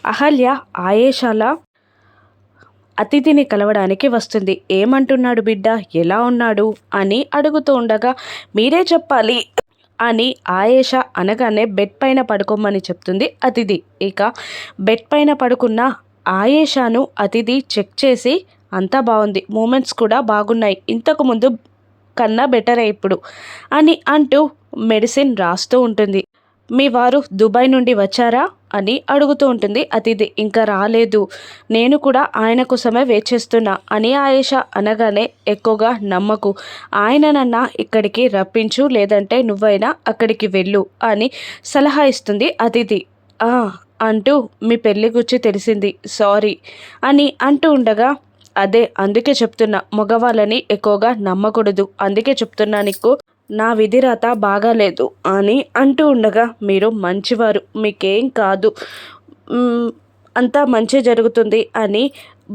అహల్య ఆయేషాల అతిథిని కలవడానికి వస్తుంది. ఏమంటున్నాడు బిడ్డ, ఎలా ఉన్నాడు అని అడుగుతూ ఉండగా మీరే చెప్పాలి అని ఆయేష అనగానే బెడ్ పైన పడుకోమని చెప్తుంది అతిథి. ఇక బెడ్ పైన పడుకున్న ఆయేషాను అతిథి చెక్ చేసి అంతా బాగుంది, మూమెంట్స్ కూడా బాగున్నాయి, ఇంతకుముందు కన్నా బెటరే ఇప్పుడు అని అంటూ మెడిసిన్ రాస్తూ ఉంటుంది. మీ వారు దుబాయ్ నుండి వచ్చారా అని అడుగుతూ ఉంటుంది అతిథి. ఇంకా రాలేదు, నేను కూడా ఆయన కోసమే వెయిట్ చేస్తున్నా అని ఆయేష అనగానే ఎక్కువగా నమ్మకు, ఆయననన్నా ఇక్కడికి రప్పించు, లేదంటే నువ్వైనా అక్కడికి వెళ్ళు అని సలహా ఇస్తుంది అతిథి. ఆ అంటూ మీ పెళ్ళి గురించి తెలిసింది, సారీ అని అంటూ ఉండగా అదే అందుకే చెప్తున్నా, మగవాళ్ళని ఎక్కువగా నమ్మకూడదు, అందుకే చెప్తున్నా నీకు నా విధిరాత బాగాలేదు అని అంటూ ఉండగా మీరు మంచివారు, మీకేం కాదు, అంతా మంచి జరుగుతుంది అని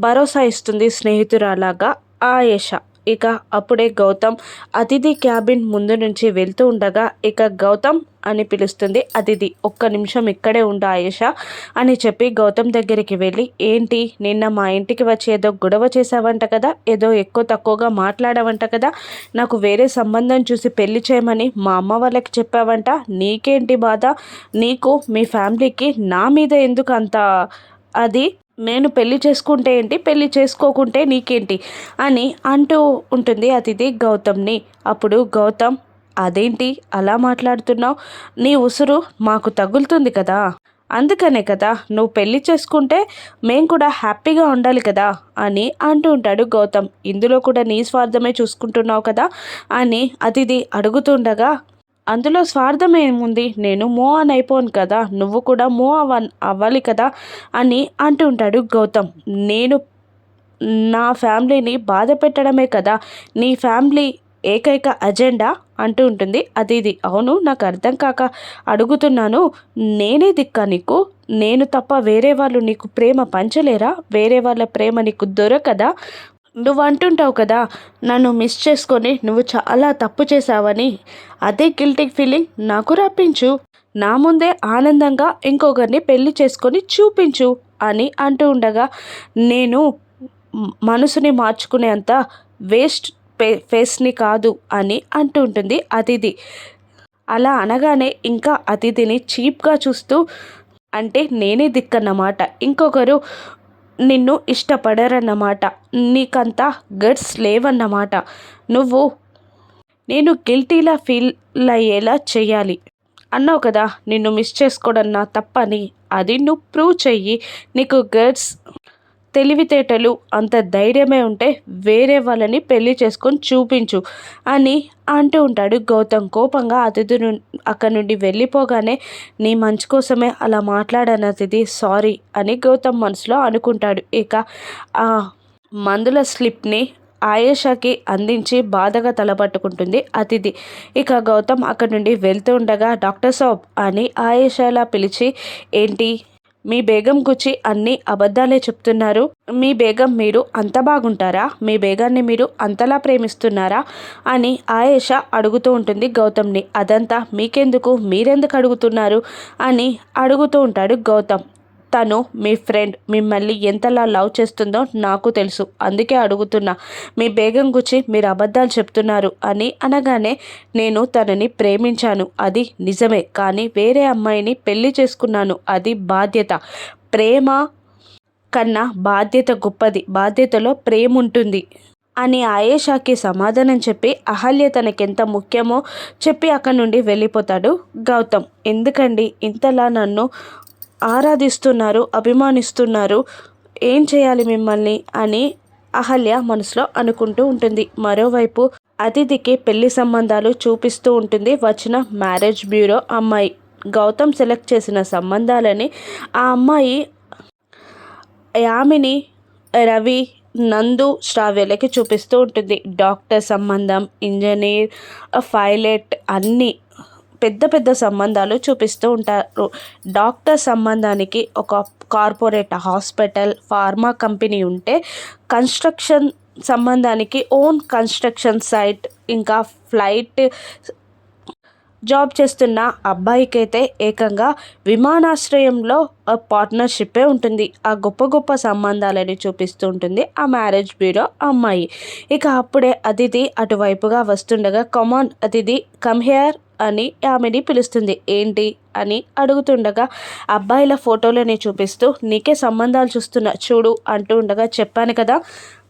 భరోసా ఇస్తుంది స్నేహితురాలాగా ఆయేష. ఇక అప్పుడే గౌతమ్ అతిథి క్యాబిన్ ముందు నుంచి వెళ్తూ ఉండగా ఇక గౌతమ్ అని పిలుస్తుంది అతిథి. ఒక్క నిమిషం ఇక్కడే ఉండు ఆయేష అని చెప్పి గౌతమ్ దగ్గరికి వెళ్ళి, ఏంటి నిన్న మా ఇంటికి వచ్చి ఏదో గొడవ చేసావంట కదా, ఏదో ఎక్కువ తక్కువగా మాట్లాడావంట కదా, నాకు వేరే సంబంధం చూసి పెళ్లి చేయమని మా అమ్మ వాళ్ళకి చెప్పావంట, నీకేంటి బాధ, నీకు మీ ఫ్యామిలీకి నా మీద ఎందుకు అంత అది, నేను పెళ్లి చేసుకుంటే ఏంటి, పెళ్లి చేసుకోకుంటే నీకేంటి అని అంటూ ఉంటుంది అతిథి గౌతమ్ని. అప్పుడు గౌతమ్, అదేంటి అలా మాట్లాడుతున్నావు, నీ ఉసురు మాకు తగులుతుంది కదా, అందుకనే కదా నువ్వు పెళ్లి చేసుకుంటే మేం కూడా హ్యాపీగా ఉండాలి కదా అని అంటూ ఉంటాడు గౌతమ్. ఇందులో కూడా నీ స్వార్థమే చూసుకుంటున్నావు కదా అని అతిథి అడుగుతుండగా, అందులో స్వార్థం ఏముంది, నేను మూవ్ ఆన్ అయిపోను కదా, నువ్వు కూడా మూవ్ అవ్వాలి కదా అని అంటూ ఉంటాడు గౌతమ్. నేను నా ఫ్యామిలీని బాధ పెట్టడమే కదా నీ ఫ్యామిలీ ఏకైక అజెండా అంటూ ఉంటుంది అతిథి. అవును, నాకు అర్థం కాక అడుగుతున్నాను, నేనే దిక్కా నీకు, నేను తప్ప వేరే వాళ్ళు నీకు ప్రేమ పంచలేరా, వేరే వాళ్ళ ప్రేమ నీకు దొరకదా, నువ్వు అంటుంటావు కదా నన్ను మిస్ చేసుకొని నువ్వు చాలా తప్పు చేశావని, అదే గిల్టీ ఫీలింగ్ నాకు రప్పించు, నా ముందే ఆనందంగా ఇంకొకరిని పెళ్లి చేసుకొని చూపించు అని అంటూ ఉండగా, నేను మనసుని మార్చుకునే అంత వేస్ట్ ఫేస్ని కాదు అని అంటూ ఉంటుంది అతిథి. అలా అనగానే ఇంకా అతిథిని చీప్గా చూస్తూ, అంటే నేనే దిక్కన్నమాట, ఇంకొకరు నిన్ను ఇష్టపడరన్నమాట, నీకంత గట్స్ లేవన్నమాట, నువ్వు నేను గిల్టీలా ఫీల్ అయ్యేలా చెయ్యాలి అన్నావు కదా, నిన్ను మిస్ చేసుకోవడం నా తప్పని, అది నువ్వు ప్రూవ్ చెయ్యి, నీకు గట్స్ తెలివితేటలు అంత ధైర్యమే ఉంటే వేరే వాళ్ళని పెళ్లి చేసుకొని చూపించు అని అంటూ ఉంటాడు గౌతమ్. కోపంగా అతిథి అక్కడి నుండి వెళ్ళిపోగానే, నీ మంచి కోసమే అలా మాట్లాడాను అతిథి, సారీ అని గౌతమ్ మనసులో అనుకుంటాడు. ఇక ఆ మందుల స్లిప్ని ఆయేషాకి అందించి బాధగా తలపట్టుకుంటుంది అతిథి. ఇక గౌతమ్ అక్కడి నుండి వెళ్తూ ఉండగా, డాక్టర్ సాబ్ అని ఆయేషాలా పిలిచి, ఏంటి మీ బేగం గురించి అన్ని అబద్ధాలే చెప్తున్నారు, మీ బేగం మీరు అంత బాగుంటారా, మీ బేగాన్ని మీరు అంతలా ప్రేమిస్తున్నారా అని ఆయేష అడుగుతూ ఉంటుంది గౌతమ్ని. అదంతా మీకెందుకు, మీరెందుకు అడుగుతున్నారు అని అడుగుతూ ఉంటాడు గౌతమ్. తను మీ ఫ్రెండ్ మిమ్మల్ని ఎంతలా లవ్ చేస్తుందో నాకు తెలుసు, అందుకే అడుగుతున్నా, మీ బేగం గురించి మీరు అబద్ధాలు చెప్తున్నారు అని అనగానే, నేను తనని ప్రేమించాను అది నిజమే, కానీ వేరే అమ్మాయిని పెళ్లి చేసుకున్నాను, అది బాధ్యత, ప్రేమ కన్నా బాధ్యత గొప్పది, బాధ్యతలో ప్రేమ ఉంటుంది అని ఆయేషాకి సమాధానం చెప్పి అహల్య తనకెంత ముఖ్యమో చెప్పి అక్కడి నుండి వెళ్ళిపోతాడు గౌతమ్. ఎందుకండి ఇంతలా నన్ను ఆరాధిస్తున్నారు, అభిమానిస్తున్నారు, ఏం చేయాలి మిమ్మల్ని అని అహల్య మనసులో అనుకుంటూ ఉంటుంది. మరోవైపు అతిథికి పెళ్లి సంబంధాలు చూపిస్తూ ఉంటుంది వచ్చిన మ్యారేజ్ బ్యూరో అమ్మాయి. గౌతమ్ సెలెక్ట్ చేసిన సంబంధాలని ఆ అమ్మాయి యామిని, రవి, నందు, శ్రావ్యలకి చూపిస్తూ ఉంటుంది. డాక్టర్ సంబంధం, ఇంజనీర్, పైలట్ అన్నీ పెద్ద పెద్ద సంబంధాలు చూపిస్తూ ఉంటారు. డాక్టర్ సంబంధానికి ఒక కార్పొరేట్ హాస్పిటల్, ఫార్మా కంపెనీ ఉంటే, కన్స్ట్రక్షన్ సంబంధానికి ఓన్ కన్స్ట్రక్షన్ సైట్, ఇంకా ఫ్లైట్ జాబ్ చేస్తున్న అబ్బాయికైతే ఏకంగా విమానాశ్రయంలో పార్ట్నర్షిప్పే ఉంటుంది. ఆ గొప్ప గొప్ప సంబంధాలని చూపిస్తూ ఉంటుంది ఆ మ్యారేజ్ బ్యూరో అమ్మాయి. ఇక అప్పుడే అతిథి అటువైపుగా వస్తుండగా కమాన్ అతిథి కమ్ హియర్ అని ఆమెని పిలుస్తుంది. ఏంటి అని అడుగుతుండగా అబ్బాయిల ఫోటోలని చూపిస్తూ నీకే సంబంధాలు చూస్తున్నా చూడు అంటూ ఉండగా చెప్పాను కదా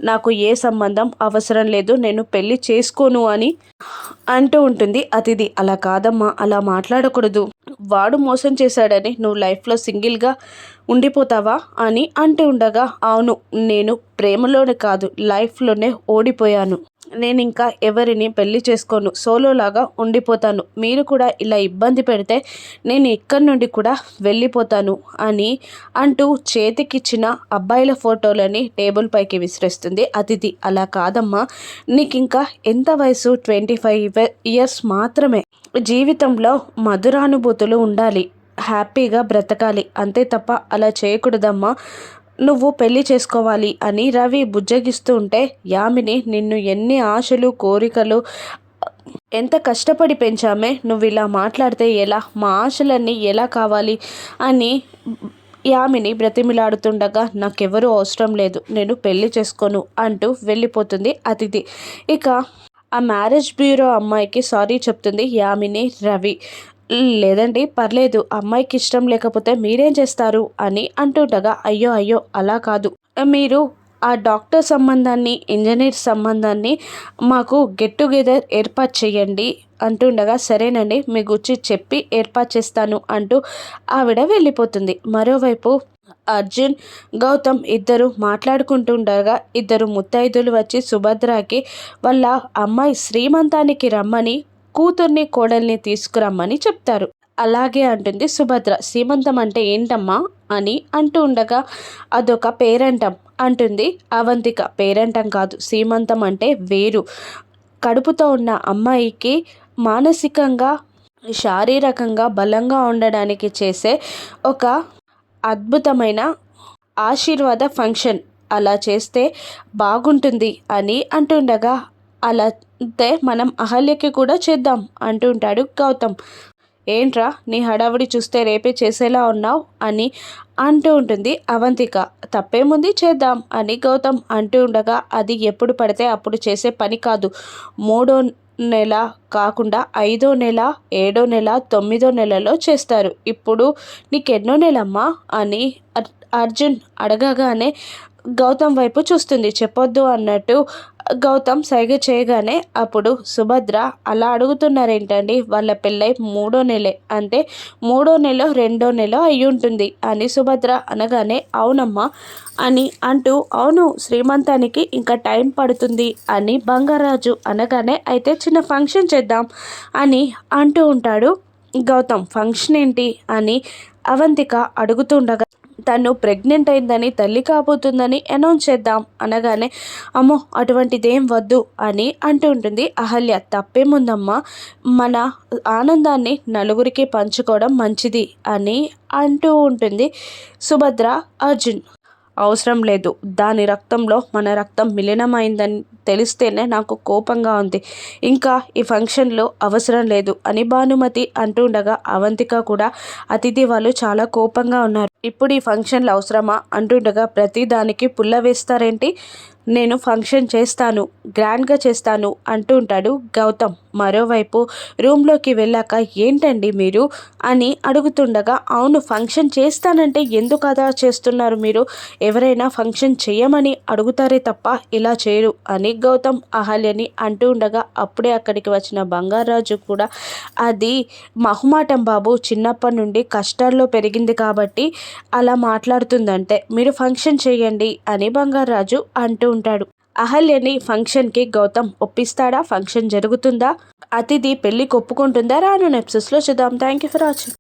నాకు ఏ సంబంధం అవసరం లేదు, నేను పెళ్లి చేసుకోను అని అంటూ ఉంటుంది అతిథి. అలా కాదమ్మా, అలా మాట్లాడకూడదు, వాడు మోసం చేశాడని నువ్వు లైఫ్లో సింగిల్గా ఉండిపోతావా అని అంటూ ఉండగా అవును, నేను ప్రేమలోనే కాదు లైఫ్లోనే ఓడిపోయాను, నేను ఇంకా ఎవరిని పెళ్లి చేసుకోను, సోలోలాగా ఉండిపోతాను, మీరు కూడా ఇలా ఇబ్బంది పెడితే నేను ఇక్కడి నుండి కూడా వెళ్ళిపోతాను అని అంటూ చేతికిచ్చిన అబ్బాయిల ఫోటోలని టేబుల్ పైకి విసిరేస్తుంది అతిథి. అలా కాదమ్మా, నీకు ఇంకా ఎంత వయసు 25 ఇయర్స్ మాత్రమే, జీవితంలో మధురానుభూతులు ఉండాలి, హ్యాపీగా బ్రతకాలి, అంతే తప్ప అలా చేయకూడదమ్మా, నువ్వు పెళ్లి చేసుకోవాలి అని రవి బుజ్జగిస్తూ ఉంటే యామిని నిన్ను ఎన్ని ఆశలు కోరికలు ఎంత కష్టపడి పెంచామే, నువ్వు ఇలా మాట్లాడితే ఎలా, మా ఆశలన్నీ ఎలా కావాలి అని యామిని బ్రతిమిలాడుతుండగా నాకెవరూ అవసరం లేదు, నేను పెళ్లి చేసుకోను అంటూ వెళ్ళిపోతుంది అతిథి. ఇక ఆ మ్యారేజ్ బ్యూరో అమ్మాయికి సారీ చెప్తుంది యామిని రవి. లేదండి పర్లేదు, అమ్మాయికి ఇష్టం లేకపోతే మీరేం చేస్తారు అని అంటుండగా అయ్యో అయ్యో అలా కాదు, మీరు ఆ డాక్టర్ సంబంధాన్ని ఇంజనీర్ సంబంధాన్ని మాకు గెట్ టుగెదర్ ఏర్పాటు చేయండి అంటుండగా సరేనండి మీ గురించి చెప్పి ఏర్పాటు చేస్తాను అంటూ ఆవిడ వెళ్ళిపోతుంది. మరోవైపు అర్జున్ గౌతమ్ ఇద్దరు మాట్లాడుకుంటుండగా ఇద్దరు ముత్తైదులు వచ్చి సుభద్రకి వాళ్ళ అమ్మాయి శ్రీమంతానికి రమ్మని కూతుర్ని కోడల్ని తీసుకురమ్మని చెప్తారు. అలాగే అంటుంది సుభద్ర. సీమంతం అంటే ఏంటమ్మా అని అంటూ ఉండగా అదొక పేరంటం అంటుంది అవంతిక. పేరంటం కాదు, సీమంతం అంటే వేరు, కడుపుతో ఉన్న అమ్మాయికి మానసికంగా శారీరకంగా బలంగా ఉండడానికి చేసే ఒక అద్భుతమైన ఆశీర్వాద ఫంక్షన్, అలా చేస్తే బాగుంటుంది అని అంటుండగా అలా అయితే మనం అహల్యకి కూడా చేద్దాం అంటుంటాడు గౌతమ్. ఏంట్రా నీ హడావుడి చూస్తే రేపే చేసేలా ఉన్నావు అని అంటూ ఉంటుంది అవంతిక. తప్పేముంది చేద్దాం అని గౌతమ్ అంటూ ఉండగా అది ఎప్పుడు పడితే అప్పుడు చేసే పని కాదు, 3వ నెల కాకుండా 5వ నెల 7వ నెల 9వ నెలలో చేస్తారు. ఇప్పుడు నీకెన్నో నెలమ్మా అని అర్జున్ అడగగానే గౌతమ్ వైపు చూస్తుంది. చెప్పొద్దు అన్నట్టు గౌతమ్ సైగ చేయగానే అప్పుడు సుభద్ర అలా అడుగుతున్నారేంటండి, వాళ్ళ పెళ్ళై 3వ నెలే, అంటే 3వ నెల 2వ నెల అయి ఉంటుంది అని సుభద్ర అనగానే అవునమ్మా అని అంటూ అవును శ్రీమంతానికి ఇంకా టైం పడుతుంది అని బంగారాజు అనగానే అయితే చిన్న ఫంక్షన్ చేద్దాం అని అంటూ ఉంటాడు గౌతమ్. ఫంక్షన్ ఏంటి అని అవంతిక అడుగుతుండగా తను ప్రెగ్నెంట్ అయిందని తల్లి కాబోతుందని అనౌన్స్ చేద్దాం అనగానే అమ్మో అటువంటిదేం వద్దు అని అంటూ ఉంటుంది అహల్య. తప్పేముందమ్మా, మన ఆనందాన్ని నలుగురికి పంచుకోవడం మంచిది అని అంటూ ఉంటుంది సుభద్ర. అర్జున్ అవసరం లేదు, దాని రక్తంలో మన రక్తం మిలినమైందని తెలిస్తేనే నాకు కోపంగా ఉంది, ఇంకా ఈ ఫంక్షన్లో అవసరం లేదు అని భానుమతి అంటుండగా అవంతిక కూడా అతిథి వాళ్ళు చాలా కోపంగా ఉన్నారు, ఇప్పుడు ఈ ఫంక్షన్లు అవసరమా అంటుండగా ప్రతి దానికి పుల్ల వేస్తారేంటి, నేను ఫంక్షన్ చేస్తాను, గ్రాండ్గా చేస్తాను అంటూ ఉంటాడు గౌతమ్. మరోవైపు రూమ్లోకి వెళ్ళాక ఏంటండి మీరు అని అడుగుతుండగా అవును ఫంక్షన్ చేస్తానంటే ఎందుకు అదా చేస్తున్నారు మీరు, ఎవరైనా ఫంక్షన్ చేయమని అడుగుతారే తప్ప ఇలా చేయరు అని గౌతమ్ అహల్యని అంటూ ఉండగా అప్పుడే అక్కడికి వచ్చిన బంగారాజు కూడా అది మహుమాటం బాబు, చిన్నప్పటి నుండి కష్టాల్లో పెరిగింది కాబట్టి అలా మాట్లాడుతుందంటే, మీరు ఫంక్షన్ చేయండి అని బంగారాజు అంటూ ఉంటాడు. అహల్యని ఫంక్షన్కి గౌతమ్ ఒప్పిస్తాడా, ఫంక్షన్ జరుగుతుందా, అతిథి పెళ్ళికి ఒప్పుకుంటుందా, రాను ఎపిసోడ్స్లో చూద్దాం. Thank you for watching.